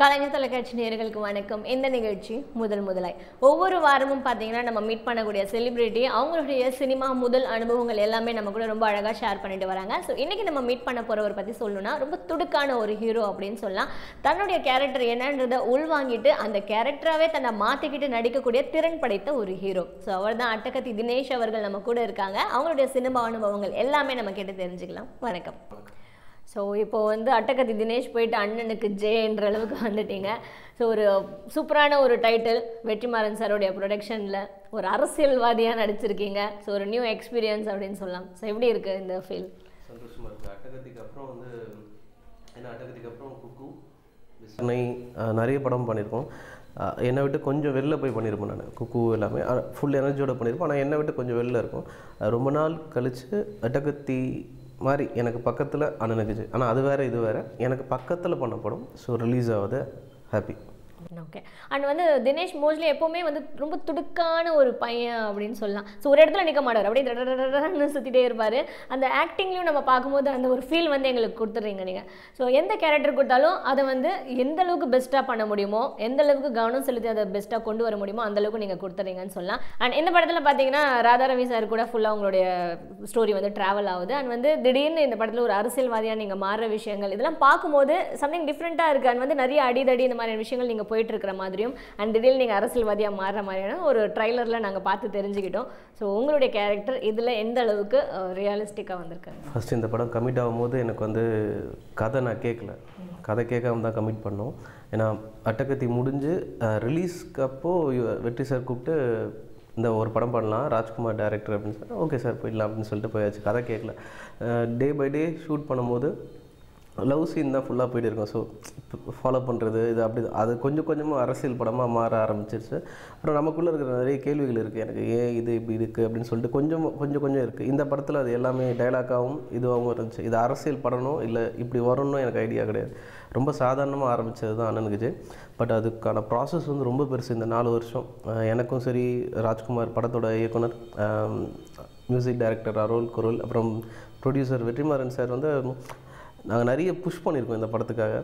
கலைஞர் தொலைக்காட்சி நேயர்களுக்கு வணக்கம். இந்த நிகழ்ச்சி முதலாய் ஒவ்வொரு வாரமும் பார்த்தீங்கன்னா நம்ம மீட் பண்ணக்கூடிய செலிபிரிட்டி அவங்களுடைய சினிமா முதல் அனுபவங்கள் எல்லாமே நம்ம கூட ரொம்ப அழகாக ஷேர் பண்ணிட்டு வராங்க. ஸோ இன்றைக்கி நம்ம மீட் பண்ண போகிறவர் பற்றி சொல்லணும்னா ரொம்ப துடுக்கான ஒரு ஹீரோ அப்படின்னு சொல்லலாம். தன்னுடைய கேரக்டர் என்னன்றதை உள்வாங்கிட்டு அந்த கேரக்டராகவே தன்னை மாற்றிக்கிட்டு நடிக்கக்கூடிய திறன் படைத்த ஒரு ஹீரோ. ஸோ அவர் தான் அட்டகத்தி தினேஷ் அவர்கள் நம்ம கூட இருக்காங்க. அவங்களுடைய சினிமா அனுபவங்கள் எல்லாமே நம்ம கேட்டு தெரிஞ்சுக்கலாம். வணக்கம். ஸோ இப்போது வந்து அட்டகத்தி தினேஷ் போயிட்டு அண்ணனுக்கு ஜெயன்ற அளவுக்கு வந்துட்டீங்க. ஸோ ஒரு சூப்பரான ஒரு டைட்டில், வெற்றிமாறன் சாரோடைய ப்ரொடக்ஷனில் ஒரு அரசியல்வாதியாக நடிச்சிருக்கீங்க. ஸோ ஒரு நியூ எக்ஸ்பீரியன்ஸ் அப்படின்னு சொல்லலாம். ஸோ எப்படி இருக்குது இந்த ஃபீல்? சந்தோஷமாக இருக்குது. அட்டகத்திக்கு அப்புறம் வந்து அட்டகத்திக்கு அப்புறம் குக்கு விஸ்னை நிறைய படம் பண்ணியிருக்கோம். என்னை விட்டு கொஞ்சம் வெளில போய் பண்ணியிருப்பேன். நான் குக்கு எல்லாமே ஃபுல் எனர்ஜியோடு பண்ணியிருப்பேன். ஆனால் என்னை விட்டு கொஞ்சம் வெளில இருக்கும். ரொம்ப நாள் கழித்து அட்டகத்தி மாதிரி எனக்கு பக்கத்தில் அண்ணனுக்கு, ஆனால் அது வேறு இது வேறு, எனக்கு பக்கத்தில் பண்ண படம். ஸோ ரிலீஸ் ஆகுது, ஹாப்பி. ஓகே. அண்ட் வந்து தினேஷ் மோஸ்ட்லி எப்போவுமே வந்து ரொம்ப துடுக்கான ஒரு பையன் அப்படின்னு சொல்லலாம். ஸோ ஒரு இடத்துல நிற்க மாட்டார், அப்படியே சுற்றிட்டே இருப்பார். அந்த ஆக்டிங்லையும் நம்ம பார்க்கும்போது அந்த ஒரு ஃபீல் வந்து எங்களுக்கு கொடுத்துட்றீங்க நீங்கள். ஸோ எந்த கேரக்டர் கொடுத்தாலும் அதை வந்து எந்த அளவுக்கு பெஸ்ட்டாக பண்ண முடியுமோ, எந்த அளவுக்கு கவனம் செலுத்தி அதை பெஸ்ட்டாக கொண்டு வர முடியுமோ அந்தளவுக்கு நீங்கள் கொடுத்துறீங்கன்னு சொல்லலாம். அண்ட் இந்த படத்தில் பார்த்தீங்கன்னா ராதாரவி சார் கூட ஃபுல்லாக உங்களுடைய ஸ்டோரி வந்து ட்ராவல் ஆகுது. அண்ட் வந்து திடீர்னு இந்த படத்தில் ஒரு அரசியல்வாதியாக நீங்கள் மாறுற விஷயங்கள் இதெல்லாம் பார்க்கும்போது சம்திங் டிஃப்ரெண்ட்டாக இருக்குது. அண்ட் வந்து நிறைய அடிதடி இந்த மாதிரியான விஷயங்கள் நீங்கள் போயிட்டு இருக்கிற மாதிரியும் அண்ட் திடீர்னு நீங்கள் அரசியல்வாதியாக மாறுற மாதிரியான ஒரு ட்ரைலரில் நாங்கள் பார்த்து தெரிஞ்சுக்கிட்டோம். ஸோ உங்களுடைய கேரக்டர் இதில் எந்த அளவுக்கு ரியலிஸ்டிக்காக வந்திருக்காங்க? ஃபஸ்ட்டு இந்த படம் கமிட் ஆகும்போது எனக்கு வந்து கதை நான் கேட்கல, கதை கேட்காம தான் கமிட் பண்ணோம். ஏன்னா அட்டகத்தி முடிஞ்சு ரிலீஸ்க்கு அப்போது வெற்றி சார் கூப்பிட்டு இந்த ஒரு படம் பண்ணலாம், ராஜ்குமார் டைரக்டர் அப்படின்னு சொல்லி, ஓகே சார் போயிடலாம் அப்படின்னு சொல்லிட்டு போயாச்சு. கதை கேட்கல. டே பை டே ஷூட் பண்ணும்போது லவ் சீன் தான் ஃபுல்லாக போய்ட்டு இருக்கோம். ஸோ ஃபாலோ பண்ணுறது இது அப்படி அது கொஞ்சம் கொஞ்சமாக அரசியல் படமாக மாற ஆரம்பிச்சிருச்சு. அப்புறம் நமக்குள்ளே இருக்கிற நிறைய கேள்விகள் இருக்குது. எனக்கு ஏன் இது இப்படி இருக்குது அப்படின்னு சொல்லிட்டு கொஞ்சம் இருக்குது. இந்த படத்தில் அது எல்லாமே டைலாக்காகவும் இதுவாகவும் இருந்துச்சு. இது அரசியல் படணும் இல்லை இப்படி வரணும்னு எனக்கு ஐடியா கிடையாது. ரொம்ப சாதாரணமாக ஆரம்பித்தது தான் அண்ணனுக்கு ஜெய். பட் அதுக்கான ப்ராசஸ் வந்து ரொம்ப பெருசு. இந்த 4 வருஷம் எனக்கும் சரி, ராஜ்குமார் படத்தோட இயக்குனர், மியூசிக் டைரக்டர் அருள் குருள், அப்புறம் ப்ரொடியூசர் வெற்றிமாறன் சார் வந்து நாங்கள் நிறைய புஷ் பண்ணியிருக்கோம் இந்த படத்துக்காக.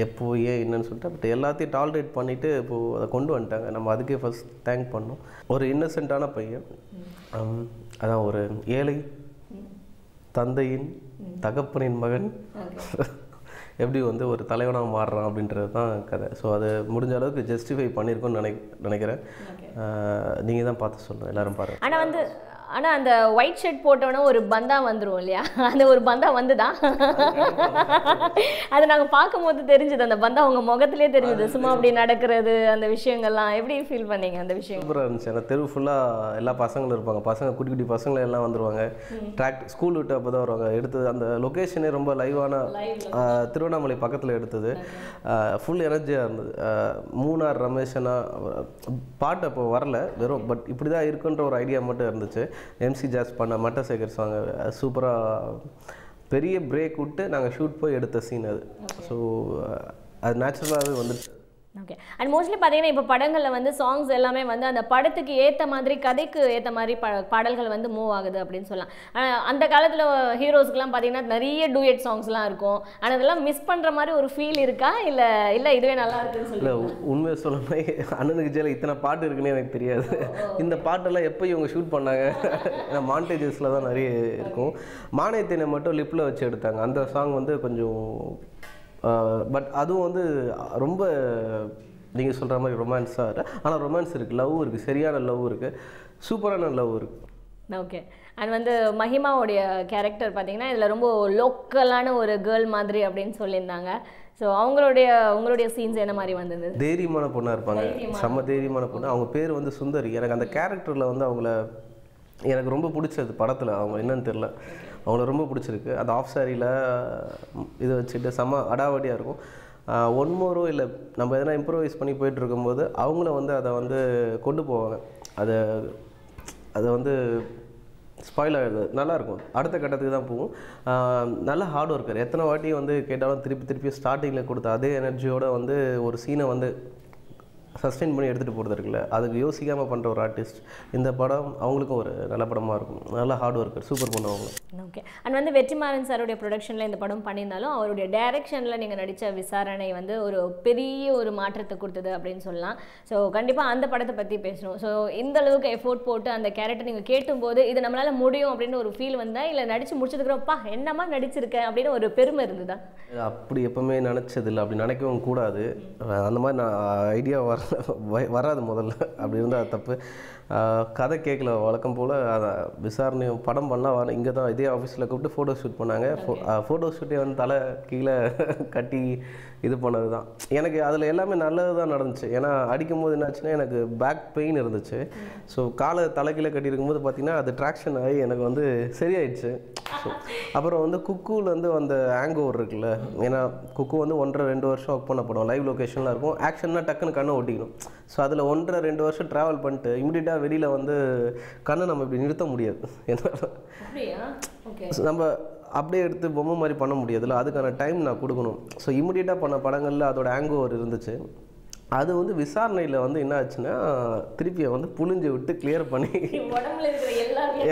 எப்போ ஏன் என்னன்னு சொல்லிட்டு பட் எல்லாத்தையும் டாலரேட் பண்ணிவிட்டு இப்போது அதை கொண்டு வந்துட்டாங்க. நம்ம அதுக்கே ஃபஸ்ட் தேங்க் பண்ணோம். ஒரு இன்னசென்ட்டான பையன், அதான் ஒரு ஏழை தந்தையின் தகப்பனின் மகன் எப்படி வந்து ஒரு தலைவனாக மாறுறான் அப்படின்றது தான் கதை. ஸோ அதை முடிஞ்ச அளவுக்கு ஜஸ்டிஃபை பண்ணியிருக்கோன்னு நினைக்கிறேன். நீங்கள் தான் பார்த்து சொல்லணும், எல்லோரும் பாருங்கள். ஆனால் அந்த ஒயிட் ஷர்ட் போட்டோன்னா ஒரு பந்தா வந்துடும் இல்லையா? அந்த ஒரு பந்தா வந்து தான் அது நாங்கள் பார்க்கும்போது தெரிஞ்சுது. அந்த பந்தா உங்கள் முகத்திலே தெரிஞ்சுது. சும்மா அப்படி நடக்கிறது அந்த விஷயங்கள்லாம் எப்படி ஃபீல் பண்ணீங்க? அந்த விஷயம் சூப்பராக இருந்துச்சு. ஏன்னா தெரு ஃபுல்லாக எல்லா பசங்களும் இருப்பாங்க. பசங்க குட்டி குட்டி பசங்களும் எல்லாம் வந்துடுவாங்க. ஸ்கூல் விட்டு அப்போ தான் வருவாங்க. எடுத்தது அந்த லொக்கேஷனே ரொம்ப லைவான திருவண்ணாமலை பக்கத்தில் எடுத்தது. ஃபுல் எனர்ஜியாக இருந்தது. மூணார் ரமேஷனா பாட்டு அப்போ வரல, வெறும் பட் இப்படி தான் இருக்குன்ற ஒரு ஐடியா மட்டும் இருந்துச்சு. எம்சி ஜாஸ் பண்ண மட்டசேகர் சாங் சூப்பராக பெரிய பிரேக் விட்டு நாங்கள் ஷூட் போய் எடுத்த சீன் அது. ஸோ அது நேச்சுரலாகவே வந்துடுச்சு. ஓகே. அண்ட் மோஸ்ட்லி பார்த்தீங்கன்னா இப்போ படங்களில் வந்து சாங்ஸ் எல்லாமே வந்து அந்த படத்துக்கு ஏற்ற மாதிரி, கதைக்கு ஏற்ற மாதிரி பாடல்கள் வந்து மூவ் ஆகுது அப்படின்னு சொல்லலாம். அந்த காலத்தில் ஹீரோஸ்க்குலாம் பார்த்தீங்கன்னா நிறைய டூயட் சாங்ஸ்லாம் இருக்கும். ஆனால் அதெல்லாம் மிஸ் பண்ணுற மாதிரி ஒரு ஃபீல் இருக்கா? இல்லை இதுவே நல்லா இருக்குன்னு சொல்லி? இல்லை, உண்மையை சொல்லணும், அண்ணனுக்கு ஜெயில இத்தனை பாட்டு இருக்குன்னு எனக்கு தெரியாது. இந்த பாட்டெல்லாம் எப்போ இவங்க ஷூட் பண்ணாங்க? மாண்டேஜஸில் தான் நிறைய இருக்கும். மானியத்தினை மட்டும் லிப்பில் வச்சு எடுத்தாங்க. அந்த சாங் வந்து கொஞ்சம் பட் அதுவும் வந்து ரொம்ப நீங்கள் சொல்கிற மாதிரி ரொமான்ஸாக, ஆனால் ரொமான்ஸ் இருக்குது, லவ் இருக்குது, சரியான லவ் இருக்குது, சூப்பரான லவ் இருக்குது. ஓகே. அண்ட் வந்து மஹிமாவுடைய கேரக்டர் பார்த்தீங்கன்னா இதில் ரொம்ப லோக்கலான ஒரு கேர்ள் மாதிரி அப்படின்னு சொல்லியிருந்தாங்க. ஸோ உங்களுடைய சீன்ஸ் என்ன மாதிரி வந்தது? தைரியமான பொண்ணாக இருப்பாங்க, செம்ம தைரியமான பொண்ணு. அவங்க பேர் வந்து சுந்தரி. எனக்கு அந்த கேரக்டரில் வந்து அவங்கள எனக்கு ரொம்ப பிடிச்சது படத்தில். அவங்க என்னன்னு தெரில, அவங்கள ரொம்ப பிடிச்சிருக்கு. அந்த ஆஃப் சாரியில் இதை வச்சுட்டு செம்ம அடாவடியாக இருக்கும். ஒன் மோரோ இல்லை நம்ம எதனா இம்ப்ரூவைஸ் பண்ணி போயிட்டுருக்கும்போது அவங்கள வந்து அதை வந்து கொண்டு போவாங்க. அதை வந்து ஸ்பாயில் ஆகிடுது. நல்லாயிருக்கும். அடுத்த கட்டத்துக்கு தான் போகும். நல்ல ஹார்ட் ஒர்க்கர். எத்தனை வாட்டி வந்து கேட்டாலும் திருப்பி ஸ்டார்டிங்கில் கொடுத்த அதே எனர்ஜியோடு வந்து ஒரு சீனை வந்து சஸ்டெயின் பண்ணி எடுத்துகிட்டு போகிறது இருக்குல்ல, அதுக்கு யோசிக்காமல் பண்ணுற ஒரு ஆர்டிஸ்ட். இந்த படம் அவங்களுக்கும் ஒரு நல்ல படமாக இருக்கும். நல்ல ஹார்ட் ஒர்க்கர், சூப்பர் பண்ணுவாங்க. ஓகே. அண்ட் வந்து வெற்றிமாறன் சாருடைய ப்ரொடக்ஷனில் இந்த படம் பண்ணியிருந்தாலும் அவருடைய டைரக்ஷனில் நீங்கள் நடித்த விசாரணை வந்து ஒரு பெரிய ஒரு மாற்றத்தை கொடுத்தது அப்படின்னு சொல்லலாம். ஸோ கண்டிப்பாக அந்த படத்தை பற்றி பேசணும். ஸோ இந்த அளவுக்கு எஃபோர்ட் போட்டு அந்த கேரக்டர் நீங்கள் கேட்டும்போது இது நம்மளால் முடியும் அப்படின்னு ஒரு ஃபீல் வந்தால், இல்லை நடித்து முடிச்சதுக்குறப்பா என்னமா நடிச்சிருக்கேன் அப்படின்னு ஒரு பெருமை இருந்ததா? அப்படி எப்பவுமே நினச்சதில்லை, அப்படி நினைக்கவும் கூடாது. அந்த மாதிரி நான் ஐடியா வராது முதல்ல. அப்படி இருந்தால் அது தப்பு. கதை கேட்கல வழக்கம் போல். அதை விசாரணை படம் பண்ணலாம் இங்கே தான் இதே ஆஃபீஸில் கூப்பிட்டு ஃபோட்டோ ஷூட் பண்ணாங்க. ஃபோட்டோ ஷூட்டே வந்து தலை கீழே கட்டி இது பண்ணது தான். எனக்கு அதில் எல்லாமே நல்லது தான் நடந்துச்சு. ஏன்னா அடிக்கும் போது என்னாச்சுன்னா எனக்கு பேக் பெயின் இருந்துச்சு. ஸோ காலை தலைக்கீழே கட்டி இருக்கும்போது பார்த்திங்கன்னா அது ட்ராக்ஷன் ஆகி எனக்கு வந்து சரியாயிடுச்சு. ஸோ அப்புறம் வந்து குக்கூலேருந்து அந்த ஹேங் ஓவர் இருக்குல்ல, ஏன்னா குக்கு வந்து 1.5-2 வருஷம் ஒர்க் பண்ண படம், லைவ் லொக்கேஷனில் இருக்கும். ஆக்ஷன்னா டக்குன்னு கண்ணை ஒட்டிக்கணும். ஸோ அதில் 1.5-2 வருஷம் ட்ராவல் பண்ணிட்டு இமிடியேட்டாக வெளியில் வந்து கண்ணை நம்ம இப்படி நிறுத்த முடியாது. ஏன்னா நம்ம அப்படியே எடுத்து பொம்மை மாதிரி பண்ண முடியாதுல்ல, அதுக்கான டைம் நான் கொடுக்கணும். ஸோ இமிடியேட்டாக பண்ண படங்களில் அதோட ஹேங் ஓவர் இருந்துச்சு. அது வந்து விசாரணையில் வந்து என்ன ஆச்சுன்னா திருப்பியை வந்து புழிஞ்சு விட்டு கிளியர் பண்ணி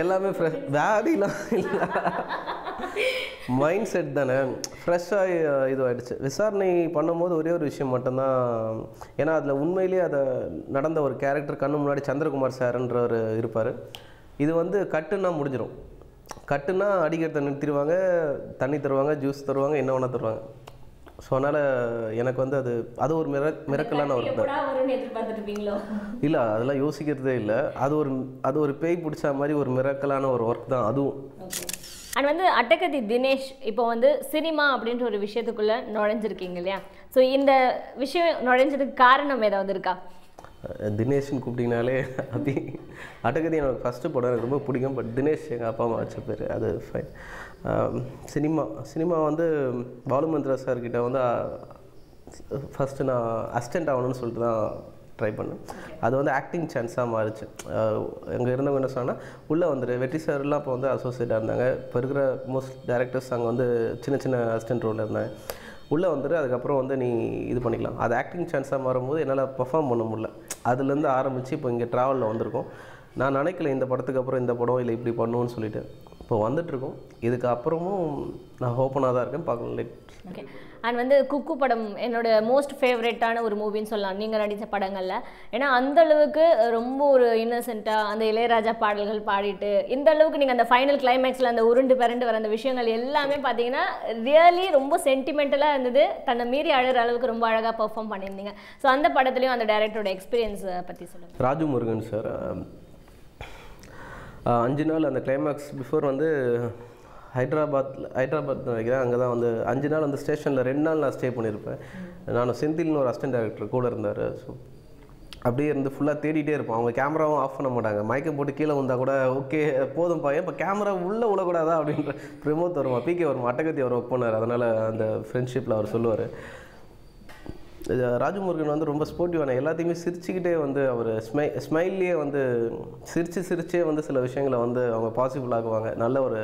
எல்லாமே ஃப்ரெஷ், வியாதிலாம் இல்லை, மைண்ட் செட் தானே ஃப்ரெஷ்ஷாக இதுவாகிடுச்சு. விசாரணை பண்ணும்போது ஒரே ஒரு விஷயம் மட்டும்தான், ஏன்னா அதில் உண்மையிலேயே அதை நடந்த ஒரு கேரக்டர் கண்ணு முன்னாடி சந்திரகுமார் சார்ன்றவர் இருப்பார். இது வந்து கட்டுன்னா முடிஞ்சிடும். கட்டுன்னா அடிக்கிறத நிறுத்திடுவாங்க, தண்ணி தருவாங்க, ஜூஸ் தருவாங்க, என்ன வேணால் தருவாங்க. ஸோ அதனால் எனக்கு வந்து அது ஒரு மிரக்கலான ஒர்க் தான். இல்லை அதெல்லாம் யோசிக்கிறதே இல்லை. அது ஒரு பேய் பிடிச்ச மாதிரி ஒரு மிரக்கலான ஒரு ஒர்க் தான் அதுவும். அண்ட் வந்து அட்டகத்தி தினேஷ் இப்போ வந்து சினிமா அப்படின்ற ஒரு விஷயத்துக்குள்ளே நுழைஞ்சிருக்கீங்க இல்லையா? ஸோ இந்த விஷயம் நுழைஞ்சதுக்கு காரணம் ஏதாவது இருக்கா? தினேஷ்னு கூப்பிட்டிங்கனாலே அப்படி அட்டகத்தி எனக்கு ஃபஸ்ட்டு படம் எனக்கு ரொம்ப பிடிக்கும். பட் தினேஷ் எங்கள் அப்பா அம்மா வச்ச பேர், அது ஃபைன். சினிமா வந்து பாலுமந்திரா சார்கிட்ட வந்து ஃபஸ்ட்டு நான் அசிஸ்டண்ட் ஆகணும்னு சொல்லிட்டு தான் ட்ரை பண்ணேன். அது வந்து ஆக்டிங் சான்ஸாக மாறிச்சு. அங்கே இருந்தவங்க என்ன சொன்னால் உள்ளே வந்துடு, வெற்றி சார்லாம் இப்போ வந்து அசோசியேட்டாக இருந்தாங்க. இப்போ இருக்கிற மோஸ்ட் டேரக்டர்ஸ் அங்கே வந்து சின்ன சின்ன அசிஸ்டன்ட் ரோலில் இருந்தாங்க. உள்ளே வந்துட்டு அதுக்கப்புறம் வந்து நீ இது பண்ணிக்கலாம். அது ஆக்டிங் சான்ஸாக மாறும்போது என்னால் பர்ஃபார்ம் பண்ண முடியல. அதுலேருந்து ஆரம்பித்து இப்போ இங்கே ட்ராவலில் வந்திருக்கோம். நான் நினைக்கல இந்த படத்துக்கு அப்புறம் இந்த படம் இல்லை இப்படி பண்ணுவோன்னு சொல்லிட்டு இப்போ வந்துட்டுருக்கோம். இதுக்கு அப்புறமும் நான் ஓப்பனாக தான் இருக்கேன், பார்க்கலாம் லைட். ஓகே. அண்ட் வந்து குக்கு படம் என்னோட மோஸ்ட் ஃபேவரட்டான ஒரு மூவின்னு சொல்லலாம் நீங்கள் நடித்த படங்களில். ஏன்னா அந்தளவுக்கு ரொம்ப ஒரு இன்னசென்ட்டாக அந்த இளையராஜா பாடல்கள் பாடிட்டு இந்த அளவுக்கு நீங்கள் அந்த ஃபைனல் கிளைமேக்ஸில் அந்த உருண்டு பிறண்டு வர அந்த விஷயங்கள் எல்லாமே பார்த்தீங்கன்னா ரியலி ரொம்ப சென்டிமெண்டலாக இருந்தது. தன்னை மீறி அழுகிற அளவுக்கு ரொம்ப அழகாக பெர்ஃபார்ம் பண்ணியிருந்தீங்க. ஸோ அந்த படத்துலையும் அந்த டைரக்டரோட எக்ஸ்பீரியன்ஸை பற்றி சொல்லுங்கள். ராஜு முருகன் சார் 5 நாள் அந்த கிளைமேக்ஸ் பிஃபோர் வந்து ஹைதராபாத் நினைக்கிறேன். அங்கே தான் வந்து 5 நாள் அந்த ஸ்டேஷனில் 2 நாள் நான் ஸ்டே பண்ணியிருப்பேன். நான் செந்தில்னு ஒரு அசிஸ்டன்ட் டைரக்டர் கூட இருந்தார். ஸோ அப்படியே இருந்து ஃபுல்லாக தேடிட்டே இருப்போம். அவங்க கேமராவும் ஆஃப் பண்ண மாட்டாங்க. மயக்கம் போட்டு கீழே வந்தால் கூட ஓகே போதும் பையன், இப்போ கேமரா உள்ளே விடக்கூடாதா அப்படின்ற பிரமோத் வருமா, பிகே வருமா, அட்டகத்தி அவர் ஒர்க் பண்ணார். அதனால் அந்த ஃப்ரெண்ட்ஷிப்பில் அவர் சொல்லுவார். ராஜமுருகன் வந்து ரொம்ப ஸ்போர்ட்டிவான, எல்லாத்தையுமே சிரிச்சுக்கிட்டே வந்து அவர் ஸ்மைல்லையே வந்து சிரிச்சே வந்து சில விஷயங்களை வந்து அவங்க பாசிபிள் ஆக்குவாங்க. நல்ல ஒரு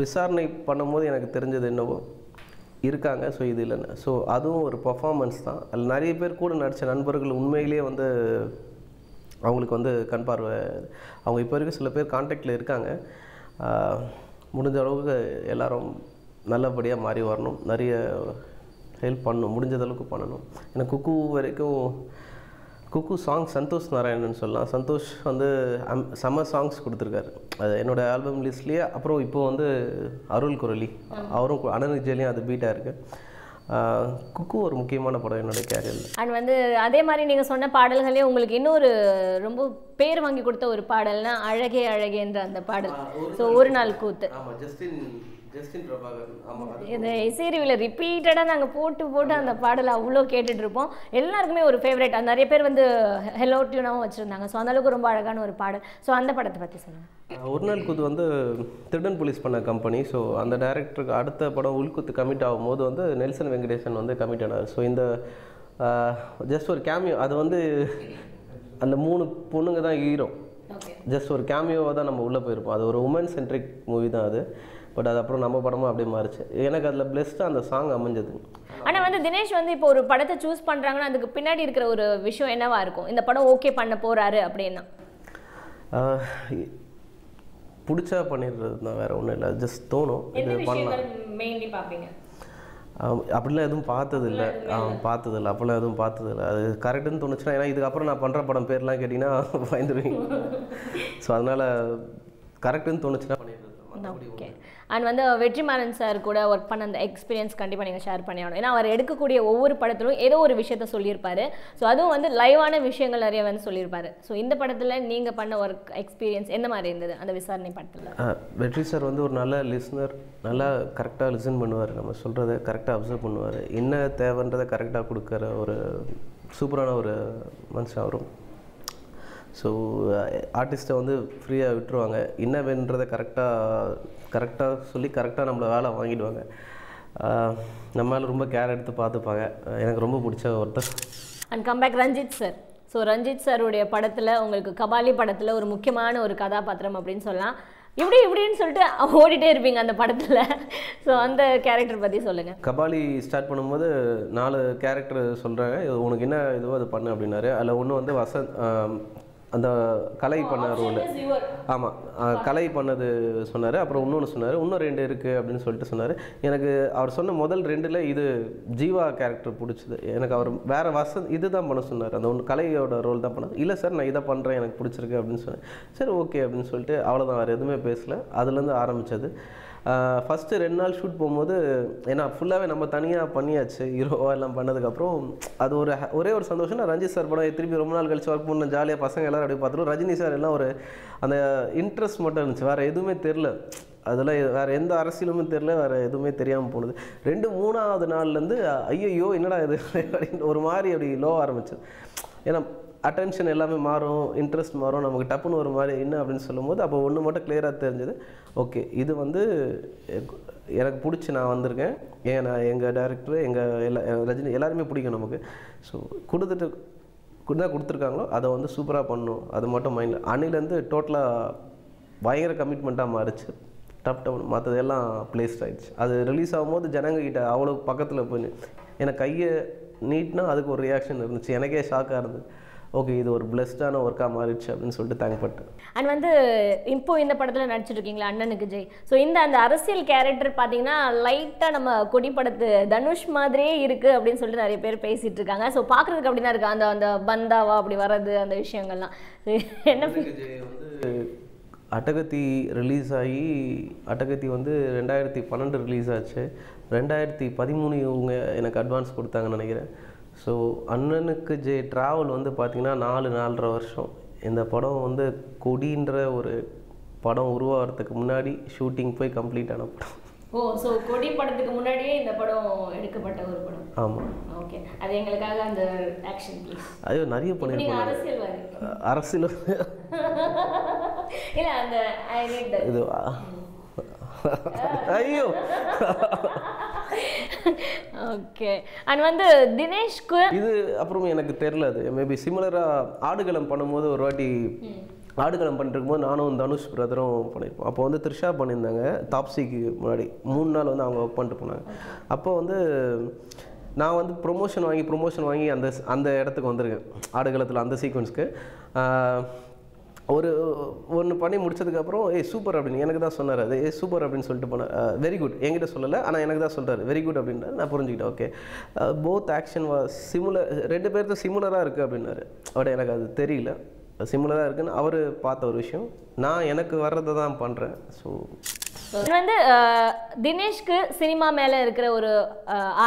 விசாரணை பண்ணும்போது எனக்கு தெரிஞ்சது என்னவோ இருக்காங்க. ஸோ இது இல்லைன்னு, ஸோ அதுவும் ஒரு பர்ஃபார்மன்ஸ் தான். அதில் நிறைய பேர் கூட நடித்த நண்பர்கள் உண்மையிலேயே வந்து அவங்களுக்கு வந்து கண் பார்வை, அவங்க இப்போ வரைக்கும் சில பேர் கான்டாக்டில் இருக்காங்க. முடிஞ்ச அளவுக்கு எல்லோரும் நல்லபடியாக மாறி வரணும், நிறைய ஹெல்ப் பண்ணணும், முடிஞ்சதளவுக்கு பண்ணணும். ஏன்னா குக்கு வரைக்கும் குக்கு சாங் சந்தோஷ் நாராயணன் சொல்லலாம். சந்தோஷ் வந்து செம்ம சாங்ஸ் கொடுத்துருக்காரு. அது என்னோடய ஆல்பம் லிஸ்ட்லேயே. அப்புறம் இப்போது வந்து அருள் குரலி அவரும் அனநிஜலையும் அது பீட்டாக இருக்குது. குக்கு ஒரு முக்கியமான படம் என்னோடய கேரியரில். அண்ட் வந்து அதே மாதிரி நீங்கள் சொன்ன பாடல்களே உங்களுக்கு இன்னொரு ரொம்ப பேர் வாங்கி கொடுத்த ஒரு பாடல்னா அழகே அழகேன்ற அந்த பாடல். ஸோ ஒரு நாள் கூத்து. ஆமாம், ஜஸ்டின் பிரபாகரன். ஆமாம், இந்த இசைரிவில் ரிப்பீட்டடாக நாங்கள் போட்டு அந்த பாடலை அவ்வளோ கேட்டுட்ருப்போம். எல்லாருக்குமே ஒரு ஃபேவரட். அது நிறைய பேர் வந்து ஹெலோ டியூனாகவும் வச்சுருந்தாங்க. ஸோ அந்தளவுக்கு ரொம்ப அழகான ஒரு பாடல். ஸோ அந்த படத்தை பற்றி சொல்லுங்கள். ஒரு நாள் கூத்து வந்து திருடன் போலீஸ் பண்ண கம்பெனி. ஸோ அந்த டைரக்டருக்கு அடுத்த படம் உள்குத்து கமிட் ஆகும்போது வந்து நெல்சன் வெங்கடேசன் வந்து கமிட் ஆனார். ஸோ இந்த ஜஸ்ட் ஒரு கேமியோ, அது வந்து அந்த 3 பொண்ணுங்க தான் ஹீரோ. ஜஸ்ட் ஒரு கேமியோவாக தான் நம்ம உள்ளே போயிருப்போம். அது ஒரு உமன் சென்ட்ரிக் மூவி தான் அது. பட் அது அப்புறம் நம்ம படமும் அப்படியே மாறிச்சு. எனக்கு அதில் பெஸ்ட்டாக அந்த சாங் அமைஞ்சது. ஆனால் வந்து தினேஷ் வந்து இப்போ ஒரு படத்தை சூஸ் பண்ணுறாங்கன்னா அதுக்கு பின்னாடி இருக்கிற ஒரு விஷயம் என்னவா இருக்கும்? இந்த படம் ஓகே பண்ண போகிறாரு அப்படின்னா பிடிச்சா பண்ணிடுறது தான், வேறு ஒன்றும் இல்லை. ஜஸ்ட் தோணும் இது பண்ணலாம். மெயின்லி பார்ப்பீங்க? அப்படிலாம் எதுவும் பார்த்ததில்லை. அப்படிலாம் எதுவும் பார்த்ததில்லை. அது கரெக்டுன்னு தோணுச்சுன்னா, ஏன்னா இதுக்கப்புறம் நான் பண்ணுற படம் பேர்லாம் கேட்டிங்கன்னா பயந்துருவீங்க. ஸோ அதனால் கரெக்டுன்னு தோணுச்சுன்னா பண்ணிடுறது. ஓகே. அண்ட் வந்து வெற்றிமாறன் சார் கூட ஒர்க் பண்ண அந்த எக்ஸ்பீரியன்ஸ் கண்டிப்பாக நீங்கள் ஷேர் பண்ணி ஆகணும். ஏன்னா அவர் எடுக்கக்கூடிய ஒவ்வொரு படத்திலும் ஏதோ ஒரு விஷயத்த சொல்லியிருப்பாரு. ஸோ அதுவும் வந்து லைவான விஷயங்கள் நிறைய வந்து சொல்லியிருப்பாரு. ஸோ இந்த படத்தில் நீங்கள் பண்ண ஒர்க் எக்ஸ்பீரியன்ஸ் எந்த மாதிரி இருந்தது அந்த விசாரணை படத்தில்? வெற்றி சார் வந்து ஒரு நல்ல லிஸ்னர், நல்லா கரெக்டாக லிசன் பண்ணுவார், நம்ம சொல்கிறத கரெக்டாக அப்சர்வ் பண்ணுவார், என்ன தேவைன்றதை கரெக்டாக கொடுக்குற ஒரு சூப்பரான ஒரு மனுஷன் அவரும். ஸோ ஆர்டிஸ்ட்டை வந்து ஃப்ரீயாக விட்டுருவாங்க, என்ன வேணுன்றதை கரெக்டாக சொல்லி கரெக்டாக நம்மளை வேலை வாங்கிடுவாங்க. நம்மளால ரொம்ப கேர் எடுத்து பார்த்துப்பாங்க. எனக்கு ரொம்ப பிடிச்ச ஒருத்தர். And comeback Ranjith sir. So Ranjith சாருடைய படத்தில் உங்களுக்கு கபாலி படத்தில் ஒரு முக்கியமான ஒரு கதாபாத்திரம் அப்படின்னு சொல்லலாம். இப்படின்னு சொல்லிட்டு ஓடிட்டே இருப்பீங்க அந்த படத்தில். ஸோ அந்த கேரக்டர் பற்றி சொல்லுங்கள். கபாலி ஸ்டார்ட் பண்ணும்போது 4 கேரக்டர் சொல்கிறாங்க, உனக்கு என்ன இதுவோ அது பண்ணு அப்படின்னாரு. அதில் ஒன்று வந்து அந்த கலை பண்ண ரோல். ஆமாம், கலை பண்ணது சொன்னார். அப்புறம் இன்னொன்று சொன்னார், இன்னும் 2 இருக்குது அப்படின்னு சொல்லிட்டு சொன்னார். எனக்கு அவர் சொன்ன முதல் 2ல் இது ஜீவா கேரக்டர் பிடிச்சிது. எனக்கு அவர் வேறு இது தான் பண்ண சொன்னார், அந்த ஒன்று கலையோட ரோல் தான் பண்ணது. இல்லை சார் நான் இதை பண்ணுறேன், எனக்கு பிடிச்சிருக்கு அப்படின்னு சொன்னேன். சரி ஓகே அப்படின்னு சொல்லிட்டு அவ்வளோதான், வேறு எதுவுமே பேசலை. அதுலேருந்து ஆரம்பித்தது. ஃபஸ்ட்டு 2 நாள் ஷூட் போகும்போது, ஏன்னா ஃபுல்லாகவே நம்ம தனியாக பண்ணியாச்சு, ஹீரோவா எல்லாம் பண்ணதுக்கப்புறம் அது ஒரே ஒரு சந்தோஷம்னா, ரஞ்சித் சார் படம் திருப்பி ரொம்ப நாள் கழிச்சு ஒர்க் பண்ண ஜாலியாக பசங்க எல்லோரும் அப்படியே பார்த்துருவோம். ரஜினி சார் எல்லாம் ஒரு அந்த இன்ட்ரெஸ்ட் மட்டும் இருந்துச்சு, வேறு எதுவுமே தெரில. அதெல்லாம் வேறு எந்த அரசியலுமே தெரில, வேறு எதுவுமே தெரியாமல் போனது. 3ஆவது நாள்லேருந்து ஐயோ என்னடா இது அப்படின்னு ஒரு மாதிரி அப்படி லோ ஆரம்பிச்சு. ஏன்னா அட்டென்ஷன் எல்லாமே மாறும், இன்ட்ரெஸ்ட் மாறும், நமக்கு டப்புன்னு ஒரு மாதிரி என்ன அப்படின்னு சொல்லும்போது அப்போ ஒன்று மட்டும் கிளியராக தெரிஞ்சது. ஓகே, இது வந்து எனக்கு பிடிச்சி நான் வந்திருக்கேன். நான் எங்கள் டைரக்டர், ரஜினி எல்லாருமே பிடிக்கும் நமக்கு. ஸோ கொடுத்துருக்காங்களோ அதை வந்து சூப்பராக பண்ணணும், அது மட்டும் மைண்டில். அன்னிலேருந்து டோட்டலாக பயங்கர கமிட்மெண்ட்டாக மாறிச்சு. டவுன் மற்றதெல்லாம் பிளேஸ்ட் ஆகிடுச்சு. அது ரிலீஸ் ஆகும்போது ஜனங்கக்கிட்ட அவ்வளோ பக்கத்தில் போய் எனக்கு கையை நீட்னா அதுக்கு ஒரு ரியாக்ஷன் இருந்துச்சு. எனக்கே ஷாக்காக இருந்தது. ஓகே, இது ஒரு பிளஸ்டான ஒர்க்காக மாறிடுச்சு அப்படின்னு சொல்லிட்டு தேங்க்பட்டேன். அண்ட் வந்து இப்போ இந்த படத்தில் நடிச்சிட்டு இருக்கீங்களா அண்ணனுக்கு ஜெய். ஸோ அந்த அரசியல் கேரக்டர் பார்த்தீங்கன்னா லைட்டாக நம்ம கொடி படத்து தனுஷ் மாதிரியே இருக்குது அப்படின்னு சொல்லிட்டு நிறைய பேர் பேசிகிட்டு இருக்காங்க. ஸோ பார்க்குறதுக்கு அப்படி தான் இருக்குது, அந்த பந்தாவா அப்படி வர்றது அந்த விஷயங்கள்லாம். என்ன வந்து அட்டகத்தி ரிலீஸ் ஆகி, அட்டகத்தி வந்து 2012 ரிலீஸ் ஆச்சு. 2013 இவங்க எனக்கு அட்வான்ஸ் கொடுத்தாங்கன்னு நினைக்கிறேன். ஸோ அண்ணனுக்கு ட்ராவல் வந்து பார்த்திங்கன்னா 4-4.5 வருஷம். இந்த படம் வந்து கொடின்ற ஒரு படம் உருவாகிறதுக்கு முன்னாடி ஷூட்டிங் போய் கம்ப்ளீட் ஆன படம். ஸோ கொடி படத்துக்கு முன்னாடியே இந்த படம் எடுக்கப்பட்ட ஒரு படம். ஆமாம். ஓகே, அது எங்களுக்காக அந்த ஆக்ஷன் ப்ளீஸ். ஐயோ நிறைய பண்ணியிருக்கோம். அரசியல் இல்லை அந்த இது ஐயோ ஓகே. அண்ட் வந்து தினேஷ்க்கு இது அப்புறம் எனக்கு தெரியல, அது மேபி சிமிலராக ஆடுகளம் பண்ணும்போது ஒரு வாட்டி ஆடுகளம் பண்ணிருக்கும்போது நானும் தனுஷ் பிரதரும் பண்ணியிருப்போம். அப்போ வந்து த்ரிஷா பண்ணியிருந்தாங்க தாப்சிக்கு முன்னாடி 3 நாள் வந்து அவங்க ஒர்க் பண்ணிட்டு போனாங்க. அப்போ வந்து நான் வந்து ப்ரொமோஷன் வாங்கி அந்த இடத்துக்கு வந்திருக்கேன் ஆடுகளத்தில், அந்த சீக்வன்ஸ்க்கு. ஒன்று பண்ணி முடிச்சதுக்கப்புறம் சூப்பர் அப்படின்னு எனக்கு தான் சொன்னார். அது சூப்பர் அப்படின்னு சொல்லிட்டு போனார். வெரி குட் என்கிட்ட சொல்லலை, ஆனால் எனக்கு தான் சொல்கிறார் வெரி குட் அப்படின்ற. நான் புரிஞ்சுக்கிட்டேன். ஓகே, போத் ஆக்ஷன் சிமிலர், 2 பேர்த்தும் சிமிலராக இருக்குது அப்படின்னாரு. பட் எனக்கு அது தெரியல, சிமிலராக இருக்குன்னு அவர் பார்த்த ஒரு விஷயம். நான் எனக்கு வர்றதை தான் பண்ணுறேன். ஸோ வந்து தினேஷ்க்கு சினிமா மேலே இருக்கிற ஒரு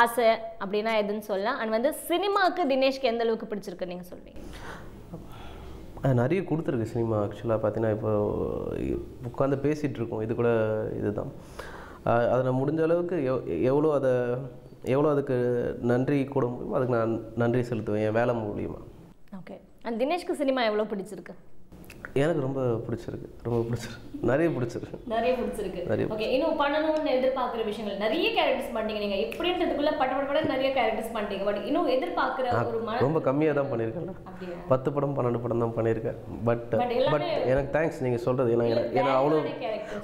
ஆசை அப்படின்னா எதுன்னு சொல்லலாம். அண்ட் வந்து சினிமாவுக்கு தினேஷ்க்கு எந்த அளவுக்கு பிடிச்சிருக்கு நீங்கள் சொல்வீங்க? நிறைய கொடுத்துருக்கு சினிமா. ஆக்சுவலாக பார்த்தீங்கன்னா இப்போ உட்காந்து பேசிகிட்டு இருக்கோம், இது கூட இதுதான். அதை நான் முடிஞ்ச அளவுக்கு எவ்வளோ அதுக்கு நன்றி கூட முடியுமோ அதுக்கு நான் நன்றி செலுத்துவேன் என் வேலை மூலியமாக. ஓகே. அண்ட் தினேஷ்க்கு சினிமா எவ்வளோ பிடிச்சிருக்கு? எனக்கு ரொம்ப பிடிச்சிருக்கு, ரொம்ப பிடிச்சிருக்கு, நிறைய பிடிச்சிருக்கு. ஓகே, இன்னும் பண்ணணும்னு எதிர்பார்க்குற விஷயங்கள் நிறைய கேரக்டர்ஸ் பண்ணிட்டீங்க நீங்கள் எப்படின்றதுக்குள்ள பட்ட நிறைய கேரக்டர்ஸ் பண்ணிட்டீங்க. பட் இன்னும் எதிர்பார்க்குற ஒரு ரொம்ப கம்மியாக தான் பண்ணியிருக்கேன்ல, 10 படம் 12 படம் தான் பண்ணியிருக்கேன். பட் எனக்கு தேங்க்ஸ் நீங்கள் சொல்கிறது. ஏன்னா அவ்வளோ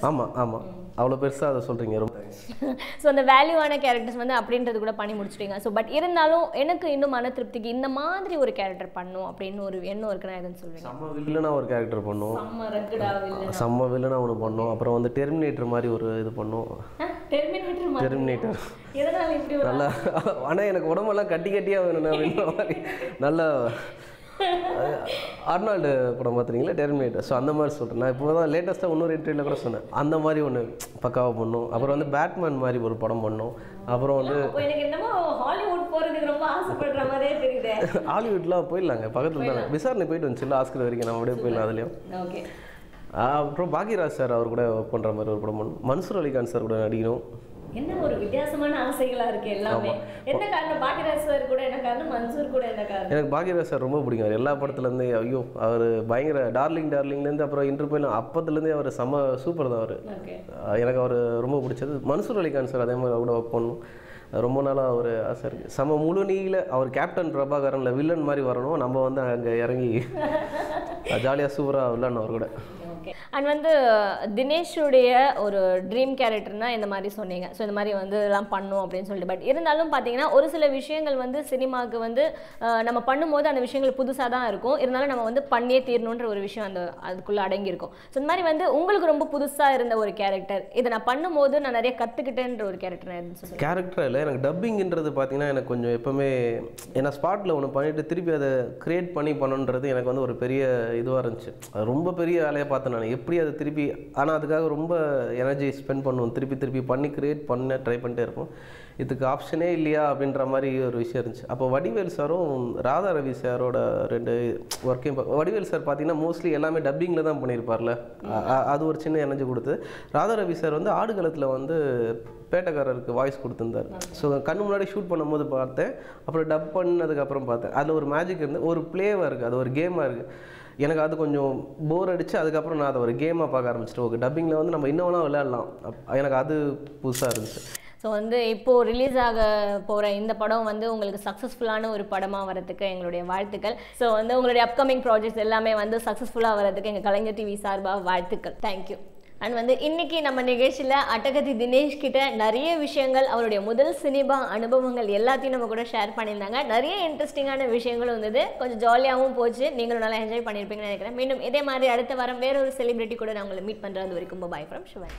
ஆமாம் அவ்வளோ பெருசாக அதை சொல்கிறீங்க, ரொம்ப தேங்க்ஸ். ஸோ அந்த வேல்யூவான கேரக்டர்ஸ் வந்து அப்படின்றது கூட பண்ணி முடிச்சிட்டீங்க. ஸோ பட் இருந்தாலும் எனக்கு இன்னும் மன திருப்திக்கு இந்த மாதிரி ஒரு கேரக்டர் பண்ணும் அப்படின்னு ஒரு எண்ணம் இருக்குன்னா எதுன்னு சொல்லுவீங்க? செம்ம வில்லனா ஒரு கேரக்டர் பண்ணும், செம்ம வில்லனா ஒன்று பண்ணோம். அப்புறம் வந்து டெர்மினேட்டர் மாதிரி ஒரு இது பண்ணோம். டெர்மினேட்டர் நல்லா, ஆனால் எனக்கு உடம்பெல்லாம் கட்டியாக வேணும் அப்படின்ற மாதிரி நல்லா. அர்னால்டு படம் பார்த்துறீங்களா, டெர்மினேட்டர். ஸோ அந்த மாதிரி சொல்கிறேன். நான் இப்போ தான் லேட்டஸ்ட்டாக இன்னொரு இன்டர்வியூவில் கூட சொன்னேன், அந்த மாதிரி ஒன்று பக்காவாக பண்ணோம். அப்புறம் வந்து பேட்மேன் மாதிரி ஒரு படம் பண்ணோம். அப்புறம் வந்து ஹாலிவுட்லாம் போயிடலாங்க, பக்கத்தில் தானே விசாரணை போயிட்டு வந்துச்சுல்ல ஆஸ்கர் வரைக்கும், நம்ம அப்படியே போயிடலாம் அதுலேயும். அப்புறம் பாக்யராஜ் சார் அவர் கூட ஒர்க் பண்ணுற மாதிரி ஒரு படம் பண்ணணும். மன்சூர் அலிகான் சார் கூட நடிக்கணும். என்ன ஒரு வித்தியாசமான ஆசைகளா இருக்கு எல்லாமே. என்ன காரணம்? பாக்யராஜ் சார் கூட என்ன காரணம், மன்சூர் கூட என்ன காரணம்? எனக்கு பாக்யராஜ் சார் ரொம்ப பிடிக்கும். எல்லா படத்துலேருந்து ஐயோ அவர் பயங்கர டார்லிங்லேருந்து அப்புறம் இன்டர்வியூல அப்பத்துலேருந்தே அவர் செம்ம சூப்பர் தான் அவர். எனக்கு அவர் ரொம்ப பிடிச்சது. மன்சூர் அலிகான் சார் அதே மாதிரி கூட ஒர்க் பண்ணணும். ரொம்ப நாளாக ஒரு ஆசை இருக்குது. செம்ம முழு நீள அவர் கேப்டன் பிரபாகரனில் வில்லன் மாதிரி வரணும். நம்ம வந்து அங்கே இறங்கி ஜாலியாக சூப்பராக வில்லன் அவர் கூட. அண்ட் வந்து தினேஷுடைய ஒரு ட்ரீம் கேரக்டர்னா இந்த மாதிரி சொன்னீங்க. ஸோ இந்த மாதிரி வந்து எல்லாம் பண்ணும் அப்படின்னு சொல்லிட்டு. பட் இருந்தாலும் பார்த்தீங்கன்னா ஒரு சில விஷயங்கள் வந்து சினிமாவுக்கு வந்து நம்ம பண்ணும்போது அந்த விஷயங்கள் புதுசாக தான் இருக்கும். இருந்தாலும் நம்ம வந்து பண்ணியே தீரணுன்ற ஒரு விஷயம் அந்த அதுக்குள்ளே அடங்கியிருக்கும். ஸோ இந்த மாதிரி வந்து உங்களுக்கு ரொம்ப புதுசாக இருந்த ஒரு கேரக்டர், இதை நான் பண்ணும்போது நான் நிறைய கற்றுக்கிட்டேன்ற ஒரு கேரக்டர் எதுன்னு சொல்லுங்கள். கேரக்டர் இல்லை, எனக்கு டப்பிங்கிறது பார்த்தீங்கன்னா எனக்கு கொஞ்சம் எப்போவுமே ஏன்னா ஸ்பாட்டில் ஒன்று பண்ணிவிட்டு திருப்பி அதை க்ரியேட் பண்ணணுன்றது எனக்கு வந்து ஒரு பெரிய இதுவாக இருந்துச்சு. அது ரொம்ப பெரிய வேலையை பார்த்தேன் நான், எப்படி அதை திருப்பி. ஆனால் அதுக்காக ரொம்ப எனர்ஜி ஸ்பெண்ட் பண்ணுவோம், திருப்பி பண்ணி க்ரியேட் பண்ண ட்ரை பண்ணிட்டே இருப்போம். இதுக்கு ஆப்ஷனே இல்லையா அப்படின்ற மாதிரி ஒரு விஷயம் இருந்துச்சு. அப்போ வடிவேல் சாரும் ராதா ரவி சாரோட 2 ஒர்க்கையும் வடிவேல் சார் பார்த்தீங்கன்னா மோஸ்ட்லி எல்லாமே டப்பிங்கில் தான் பண்ணியிருப்பார்ல, அது ஒரு சின்ன எனர்ஜி கொடுத்து. ராதா ரவி சார் வந்து ஆடுகளத்தில் வந்து பேட்டக்காரருக்கு வாய்ஸ் கொடுத்துருந்தார். ஸோ கண்ணு முன்னாடி ஷூட் பண்ணும்போது பார்த்தேன், அப்புறம் டப் பண்ணதுக்கப்புறம் பார்த்தேன். அதில் ஒரு மேஜிக் இருந்து ஒரு ப்ளேவாக இருக்குது, அது ஒரு கேமாக இருக்குது. எனக்கு அது கொஞ்சம் போர் அடிச்சு அதுக்கப்புறம் நான் அதை ஒரு கேமாக பார்க்க ஆரம்பிச்சிட்டு, ஓகே டப்பிங்கில் வந்து நம்ம இன்னும் வேணால் விளையாடலாம். எனக்கு அது புதுசாக இருந்துச்சு. ஸோ வந்து இப்போது ரிலீஸ் ஆக போகிற இந்த படம் வந்து உங்களுக்கு சக்ஸஸ்ஃபுல்லான ஒரு படமாக வரதுக்கு எங்களுடைய வாழ்த்துக்கள். ஸோ வந்து உங்களுடைய அப்கமிங் ப்ராஜெக்ட்ஸ் எல்லாமே வந்து சக்ஸஸ்ஃபுல்லாக வரதுக்கு எங்கள் கலைஞர் டிவி சார்பாக வாழ்த்துக்கள். தேங்க்யூ. அண்ட் வந்து இன்னைக்கு நம்ம நிகழ்ச்சியில் அட்டகத்தி தினேஷ் கிட்ட நிறைய விஷயங்கள், அவருடைய முதல் சினிமா அனுபவங்கள் எல்லாத்தையும் நம்ம கூட ஷேர் பண்ணியிருந்தாங்க. நிறைய இன்ட்ரெஸ்டிங்கான விஷயங்களும் இருந்தது, கொஞ்சம் ஜாலியாகவும் போச்சு. நீங்களும் நல்லா என்ஜாய் பண்ணியிருப்பீங்கன்னு நினைக்கிறேன். மீண்டும் இதே மாதிரி அடுத்த வாரம் வேற ஒரு செலிபிரிட்டி கூட நான் உங்களை மீட் பண்ணுறது வரைக்கும் பாய் ஃப்ரம் சிவன்.